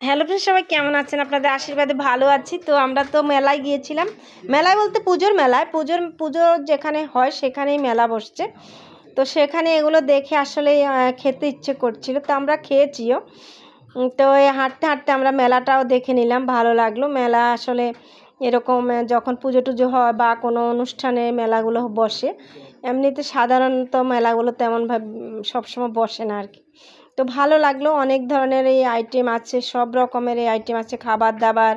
Hello friend, সবাই কেমন আছেন? আপনাদের আশীর্বাদে ভালো আছি। তো আমরা তো মেলায় গিয়েছিলাম। মেলায় বলতে পুজোর মেলায়, পুজো যেখানে হয় সেখানেই মেলা বসছে। তো সেখানে এগুলো দেখে আসলে খেতে ইচ্ছে করছিল, তো আমরা খেয়েছিও। তো এই হাঁটতে হাঁটতে আমরা মেলাটাও দেখে নিলাম, ভালো লাগলো। মেলা আসলে এরকম যখন পুজো টুজো হয় বা কোনো অনুষ্ঠানে মেলাগুলো বসে, এমনিতে সাধারণত মেলাগুলো তেমনভাবে সবসময় বসে না আর কি। তো ভালো লাগলো, অনেক ধরনের এই আইটেম আছে, সব রকমের এই আইটেম আছে, খাবার দাবার,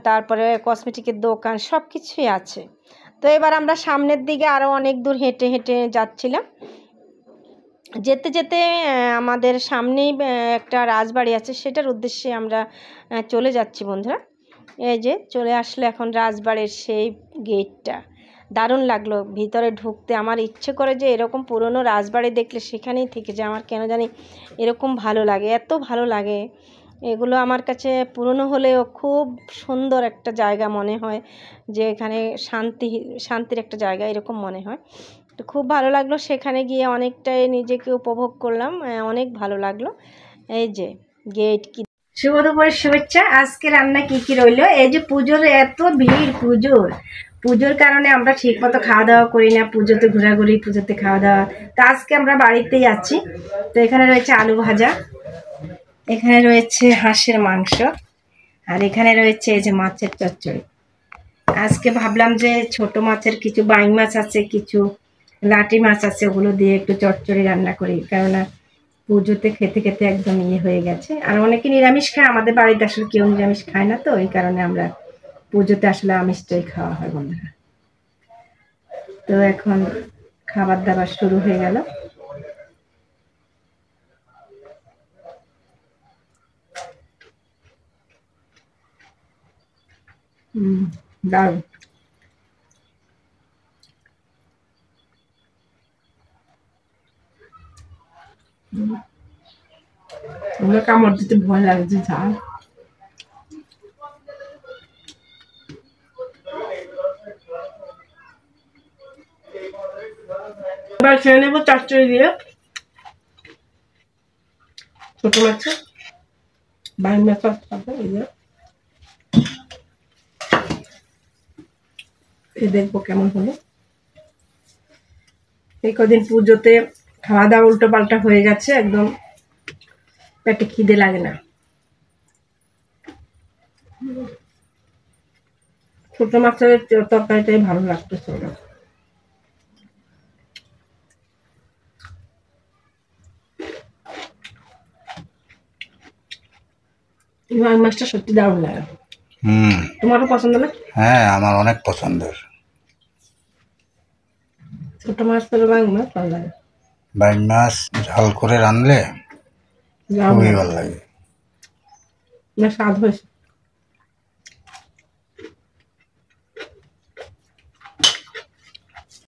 তারপরে কসমেটিকের দোকান, সব কিছুই আছে। তো এবার আমরা সামনের দিকে আরও অনেক দূর হেঁটে হেঁটে যাচ্ছিলাম। যেতে যেতে আমাদের সামনেই একটা রাজবাড়ি আছে, সেটার উদ্দেশ্যে আমরা চলে যাচ্ছি বন্ধুরা। এই যে চলে আসলো এখন রাজবাড়ির সেই গেটটা। দারুণ লাগলো ভিতরে ঢুকতে। আমার ইচ্ছে করে যে এরকম পুরনো রাজবাড়ি দেখলে সেখানেই থেকে যায়। আমার কেন জানি এরকম ভালো লাগে, এত ভালো লাগে। এগুলো আমার কাছে পুরনো হলেও খুব সুন্দর একটা জায়গা মনে হয়, যে এখানে শান্তির একটা জায়গা এরকম মনে হয়। তো খুব ভালো লাগলো, সেখানে গিয়ে অনেকটাই নিজেকে উপভোগ করলাম, অনেক ভালো লাগলো। এই যে গেট কি, শুভ দুপুরের শুভেচ্ছা। আজকে রান্না কি কি রইলো, এই যে পুজোর এত ভিড়, পুজোর কারণে আমরা ঠিক মতো খাওয়া দাওয়া করি না। পুজোতে ঘোরাঘুরি, পুজোতে খাওয়া দাওয়া। তো আজকে আমরা বাড়িতেই আছি। তো এখানে রয়েছে আলু ভাজা, এখানে রয়েছে হাঁসের মাংস, আর এখানে রয়েছে এই যে মাছের চচ্চড়ি। আজকে ভাবলাম যে ছোট মাছের কিছু বাইং মাছ আছে, কিছু লাটি মাছ আছে, ওগুলো দিয়ে একটু চচ্চড়ি রান্না করি, কেননা পুজোতে খেতে খেতে একদম হয়ে গেছে। আর অনেকে নিরামিষ খায়, আমাদের বাড়িতে আসলে কেউ নিরামিষ খায় না, তো এই কারণে আমরা পুজোতে আসলে আমিষটাই খাওয়া হয় বন্ধুরা। তো এখন খাবার দাবার শুরু হয়ে গেল। দারুণ। আমার কামড় দিতে ভয় লাগছে, ঝাল। এবার খেয়ে নেবো চচ্চড়ি দিয়ে। ছোট মাছ বাইং মাছ দেখবো কেমন হলো। এই কদিন পুজোতে খাওয়া দাওয়া উল্টো পাল্টা হয়ে গেছে, একদম পেটে খিদে লাগে না। ছোট মাছের তরকারিটাই ভালো লাগতেছে। বাইং মাছটা সত্যি দারুণ লাগে। তোমারও পছন্দ না? হ্যাঁ, আমার অনেক পছন্দের। ছোট মাছ তো বাইং মাছ ভালো লাগে। বাইং মাছ ঝাল করে রানলে খুবই ভালো লাগে। না, স্বাদ হয়েছে।